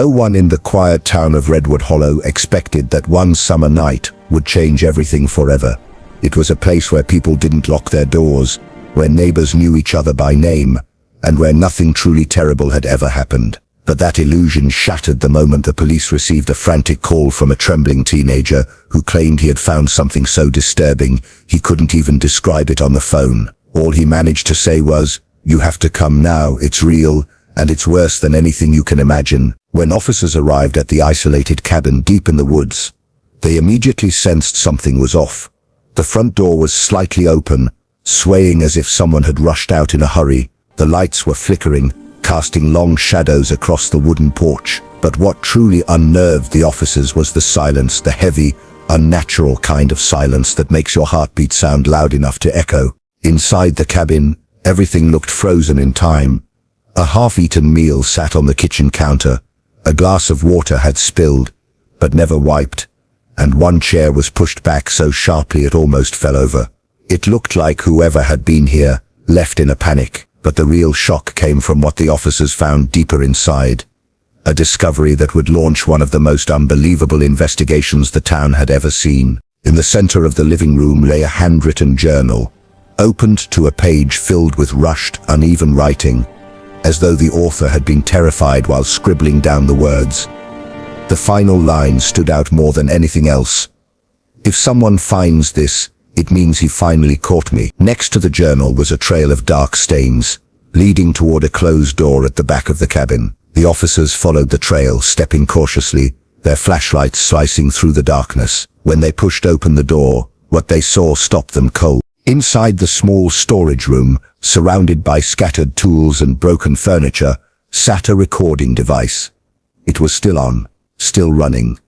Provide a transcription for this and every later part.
No one in the quiet town of Redwood Hollow expected that one summer night would change everything forever. It was a place where people didn't lock their doors, where neighbors knew each other by name, and where nothing truly terrible had ever happened. But that illusion shattered the moment the police received a frantic call from a trembling teenager who claimed he had found something so disturbing he couldn't even describe it on the phone. All he managed to say was, "You have to come now, it's real, and it's worse than anything you can imagine." When officers arrived at the isolated cabin deep in the woods, they immediately sensed something was off. The front door was slightly open, swaying as if someone had rushed out in a hurry. The lights were flickering, casting long shadows across the wooden porch. But what truly unnerved the officers was the silence, the heavy, unnatural kind of silence that makes your heartbeat sound loud enough to echo. Inside the cabin, everything looked frozen in time. A half-eaten meal sat on the kitchen counter. A glass of water had spilled, but never wiped, and one chair was pushed back so sharply it almost fell over. It looked like whoever had been here left in a panic, but the real shock came from what the officers found deeper inside. A discovery that would launch one of the most unbelievable investigations the town had ever seen. In the center of the living room lay a handwritten journal, opened to a page filled with rushed, uneven writing, as though the author had been terrified while scribbling down the words. The final line stood out more than anything else. "If someone finds this, it means he finally caught me." Next to the journal was a trail of dark stains, leading toward a closed door at the back of the cabin. The officers followed the trail, stepping cautiously, their flashlights slicing through the darkness. When they pushed open the door, what they saw stopped them cold. Inside the small storage room, surrounded by scattered tools and broken furniture, sat a recording device. It was still on, still running,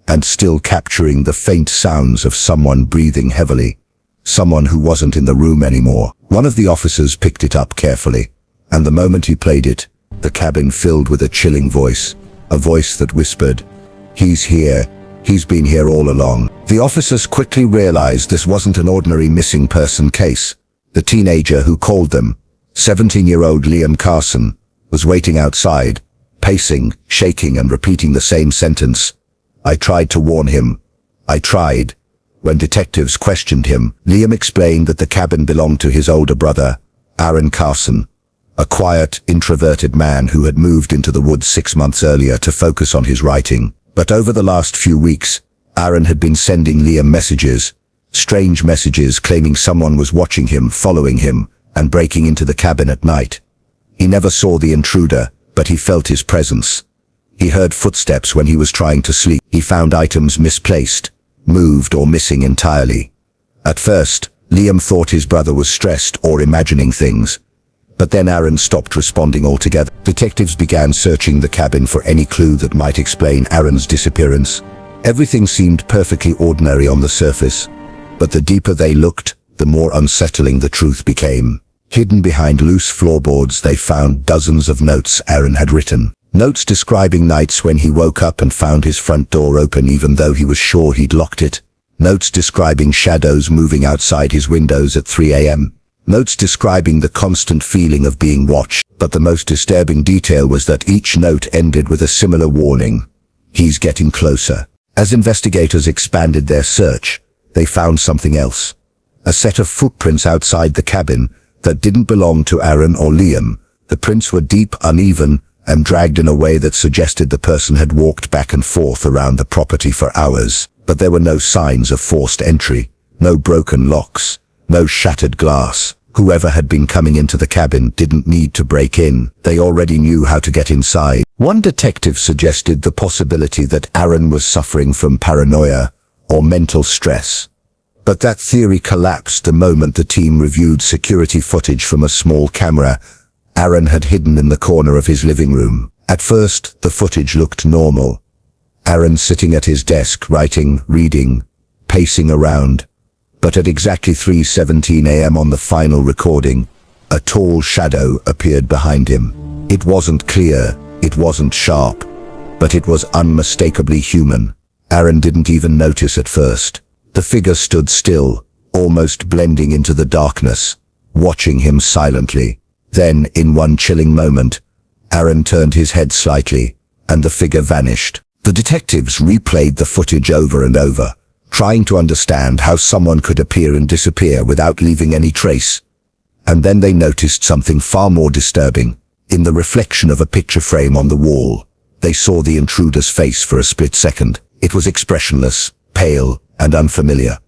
and still capturing the faint sounds of someone breathing heavily. Someone who wasn't in the room anymore. One of the officers picked it up carefully, and the moment he played it, the cabin filled with a chilling voice, a voice that whispered, "He's here. He's been here all along." The officers quickly realized this wasn't an ordinary missing person case. The teenager who called them, 17-year-old Liam Carson, was waiting outside, pacing, shaking and repeating the same sentence. "I tried to warn him. I tried." When detectives questioned him, Liam explained that the cabin belonged to his older brother, Aaron Carson, a quiet, introverted man who had moved into the woods 6 months earlier to focus on his writing. But over the last few weeks, Aaron had been sending Liam messages, strange messages claiming someone was watching him, following him, and breaking into the cabin at night. He never saw the intruder, but he felt his presence. He heard footsteps when he was trying to sleep. He found items misplaced, moved or missing entirely. At first, Liam thought his brother was stressed or imagining things. But then Aaron stopped responding altogether. Detectives began searching the cabin for any clue that might explain Aaron's disappearance. Everything seemed perfectly ordinary on the surface, but the deeper they looked, the more unsettling the truth became. Hidden behind loose floorboards, they found dozens of notes Aaron had written. Notes describing nights when he woke up and found his front door open even though he was sure he'd locked it. Notes describing shadows moving outside his windows at 3 a.m. Notes describing the constant feeling of being watched. But the most disturbing detail was that each note ended with a similar warning. "He's getting closer." As investigators expanded their search, they found something else. A set of footprints outside the cabin that didn't belong to Aaron or Liam. The prints were deep, uneven, and dragged in a way that suggested the person had walked back and forth around the property for hours. But there were no signs of forced entry, no broken locks, no shattered glass. Whoever had been coming into the cabin didn't need to break in. They already knew how to get inside. One detective suggested the possibility that Aaron was suffering from paranoia or mental stress. But that theory collapsed the moment the team reviewed security footage from a small camera Aaron had hidden in the corner of his living room. At first, the footage looked normal. Aaron sitting at his desk, writing, reading, pacing around. But at exactly 3:17 a.m. on the final recording, a tall shadow appeared behind him. It wasn't clear, it wasn't sharp, but it was unmistakably human. Aaron didn't even notice at first. The figure stood still, almost blending into the darkness, watching him silently. Then, in one chilling moment, Aaron turned his head slightly, and the figure vanished. The detectives replayed the footage over and over, trying to understand how someone could appear and disappear without leaving any trace. And then they noticed something far more disturbing. In the reflection of a picture frame on the wall, they saw the intruder's face for a split second. It was expressionless, pale, and unfamiliar.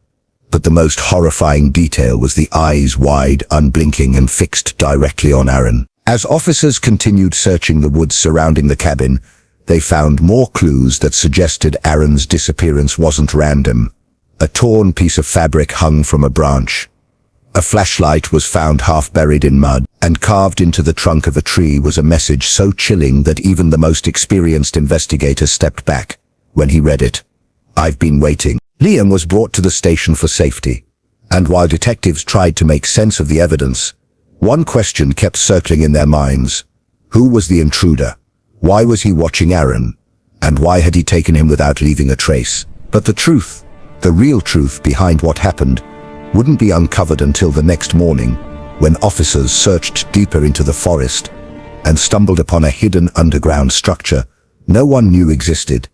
But the most horrifying detail was the eyes wide, unblinking, and fixed directly on Aaron. As officers continued searching the woods surrounding the cabin, they found more clues that suggested Aaron's disappearance wasn't random. A torn piece of fabric hung from a branch. A flashlight was found half buried in mud, and carved into the trunk of a tree was a message so chilling that even the most experienced investigator stepped back when he read it. "I've been waiting." Liam was brought to the station for safety, and while detectives tried to make sense of the evidence, one question kept circling in their minds. Who was the intruder? Why was he watching Aaron? And why had he taken him without leaving a trace? But the truth, the real truth behind what happened, wouldn't be uncovered until the next morning, when officers searched deeper into the forest and stumbled upon a hidden underground structure no one knew existed.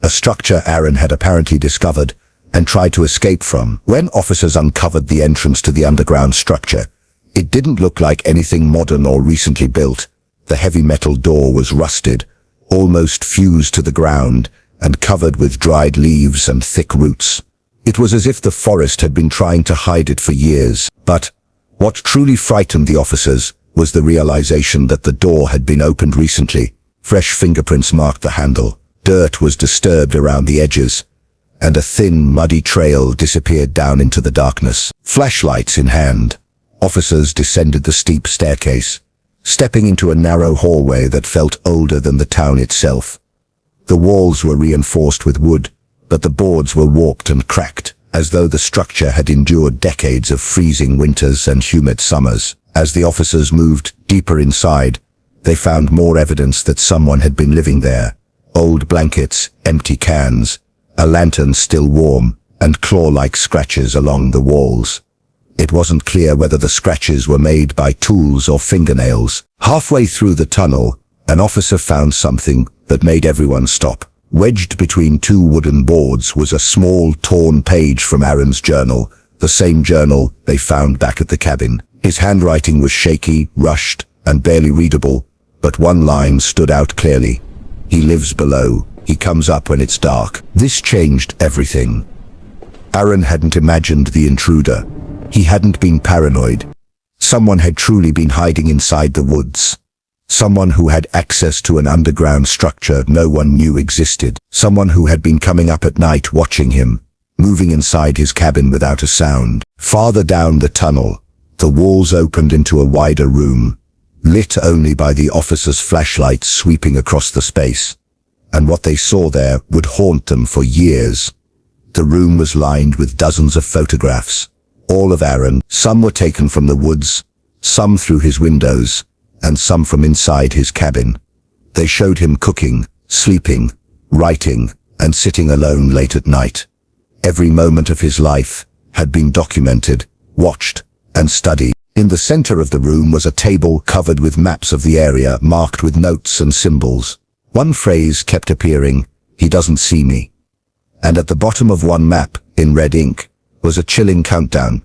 A structure Aaron had apparently discovered and tried to escape from. When officers uncovered the entrance to the underground structure, it didn't look like anything modern or recently built. The heavy metal door was rusted, almost fused to the ground, and covered with dried leaves and thick roots. It was as if the forest had been trying to hide it for years. But what truly frightened the officers was the realization that the door had been opened recently. Fresh fingerprints marked the handle. Dirt was disturbed around the edges, and a thin, muddy trail disappeared down into the darkness. Flashlights in hand, officers descended the steep staircase, stepping into a narrow hallway that felt older than the town itself. The walls were reinforced with wood, but the boards were warped and cracked, as though the structure had endured decades of freezing winters and humid summers. As the officers moved deeper inside, they found more evidence that someone had been living there. Old blankets, empty cans, a lantern still warm, and claw-like scratches along the walls. It wasn't clear whether the scratches were made by tools or fingernails. Halfway through the tunnel, an officer found something that made everyone stop. Wedged between two wooden boards was a small, torn page from Aaron's journal, the same journal they found back at the cabin. His handwriting was shaky, rushed, and barely readable, but one line stood out clearly. "He lives below. He comes up when it's dark." This changed everything. Aaron hadn't imagined the intruder. He hadn't been paranoid. Someone had truly been hiding inside the woods. Someone who had access to an underground structure no one knew existed. Someone who had been coming up at night watching him, moving inside his cabin without a sound. Farther down the tunnel, the walls opened into a wider room, lit only by the officers' flashlights sweeping across the space. And what they saw there would haunt them for years. The room was lined with dozens of photographs, all of Aaron. Some were taken from the woods, some through his windows, and some from inside his cabin. They showed him cooking, sleeping, writing, and sitting alone late at night. Every moment of his life had been documented, watched, and studied. In the center of the room was a table covered with maps of the area marked with notes and symbols. One phrase kept appearing, "He doesn't see me." And at the bottom of one map, in red ink, was a chilling countdown,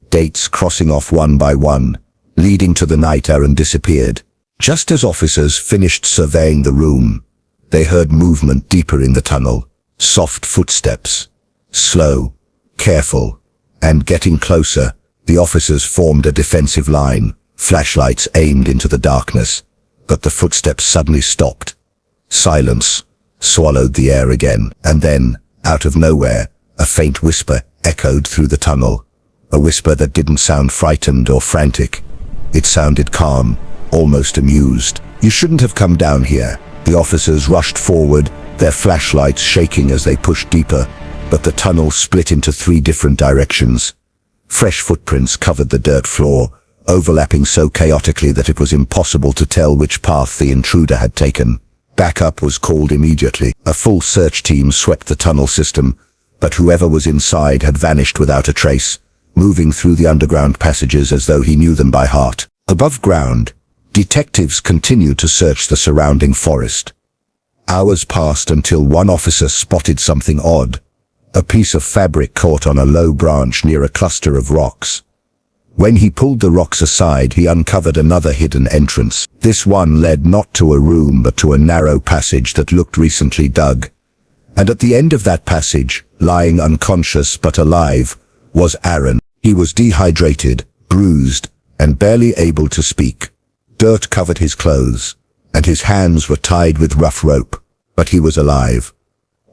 dates crossing off one by one, leading to the night Aaron disappeared. Just as officers finished surveying the room, they heard movement deeper in the tunnel, soft footsteps, slow, careful, and getting closer. The officers formed a defensive line, flashlights aimed into the darkness, but the footsteps suddenly stopped. Silence swallowed the air again, and then, out of nowhere, a faint whisper echoed through the tunnel. A whisper that didn't sound frightened or frantic. It sounded calm, almost amused. "You shouldn't have come down here." The officers rushed forward, their flashlights shaking as they pushed deeper, but the tunnel split into 3 different directions. Fresh footprints covered the dirt floor, overlapping so chaotically that it was impossible to tell which path the intruder had taken. Backup was called immediately. A full search team swept the tunnel system, but whoever was inside had vanished without a trace, moving through the underground passages as though he knew them by heart. Above ground, detectives continued to search the surrounding forest. Hours passed until one officer spotted something odd. A piece of fabric caught on a low branch near a cluster of rocks. When he pulled the rocks aside, he uncovered another hidden entrance. This one led not to a room but to a narrow passage that looked recently dug. And at the end of that passage, lying unconscious but alive, was Aaron. He was dehydrated, bruised, and barely able to speak. Dirt covered his clothes, and his hands were tied with rough rope, but he was alive.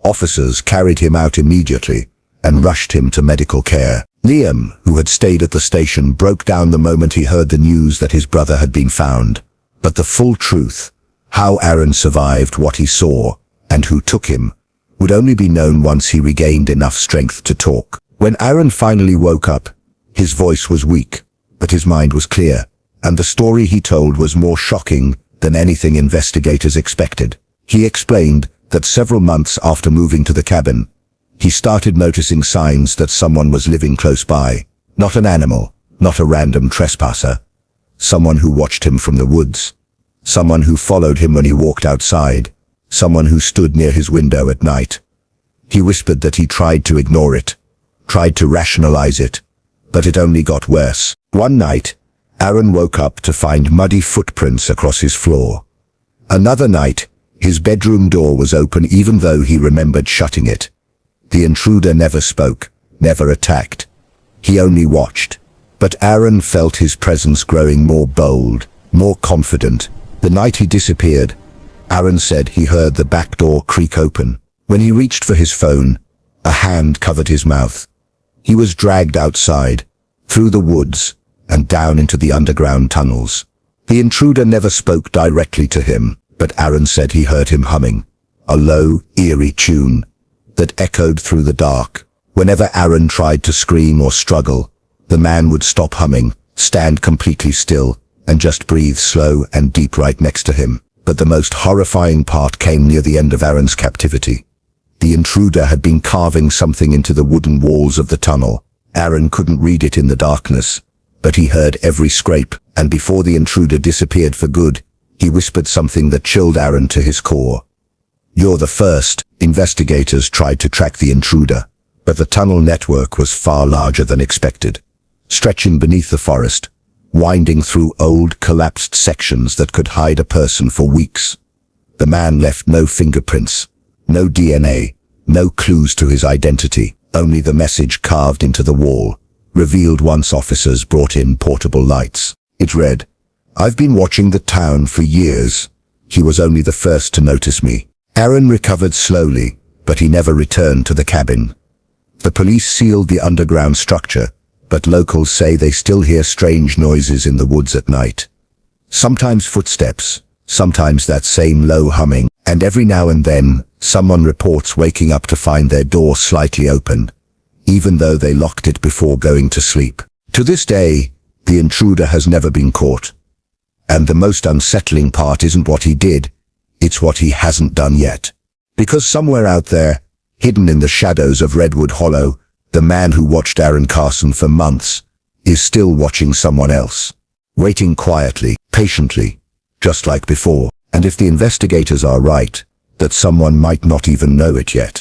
Officers carried him out immediately and rushed him to medical care. Liam, who had stayed at the station, broke down the moment he heard the news that his brother had been found. But the full truth, how Aaron survived what he saw, and who took him, would only be known once he regained enough strength to talk. When Aaron finally woke up, his voice was weak, but his mind was clear, and the story he told was more shocking than anything investigators expected. He explained that several months after moving to the cabin, he started noticing signs that someone was living close by. Not an animal, not a random trespasser. Someone who watched him from the woods. Someone who followed him when he walked outside. Someone who stood near his window at night. He whispered that he tried to ignore it, tried to rationalize it, but it only got worse. One night, Aaron woke up to find muddy footprints across his floor. Another night, his bedroom door was open even though he remembered shutting it. The intruder never spoke, never attacked. He only watched. But Aaron felt his presence growing more bold, more confident. The night he disappeared, Aaron said he heard the back door creak open. When he reached for his phone, a hand covered his mouth. He was dragged outside, through the woods, and down into the underground tunnels. The intruder never spoke directly to him, but Aaron said he heard him humming, a low, eerie tune that echoed through the dark. Whenever Aaron tried to scream or struggle, the man would stop humming, stand completely still, and just breathe slow and deep right next to him. But the most horrifying part came near the end of Aaron's captivity. The intruder had been carving something into the wooden walls of the tunnel. Aaron couldn't read it in the darkness, but he heard every scrape, and before the intruder disappeared for good, he whispered something that chilled Aaron to his core. "You're the first." Investigators tried to track the intruder, but the tunnel network was far larger than expected, stretching beneath the forest, winding through old, collapsed sections that could hide a person for weeks. The man left no fingerprints, no DNA, no clues to his identity, only the message carved into the wall, revealed once officers brought in portable lights. It read, "I've been watching the town for years. He was only the first to notice me." Aaron recovered slowly, but he never returned to the cabin. The police sealed the underground structure, but locals say they still hear strange noises in the woods at night. Sometimes footsteps, sometimes that same low humming, and every now and then, someone reports waking up to find their door slightly open, even though they locked it before going to sleep. To this day, the intruder has never been caught. And the most unsettling part isn't what he did, it's what he hasn't done yet. Because somewhere out there, hidden in the shadows of Redwood Hollow, the man who watched Aaron Carson for months is still watching someone else. Waiting quietly, patiently, just like before. And if the investigators are right, that someone might not even know it yet.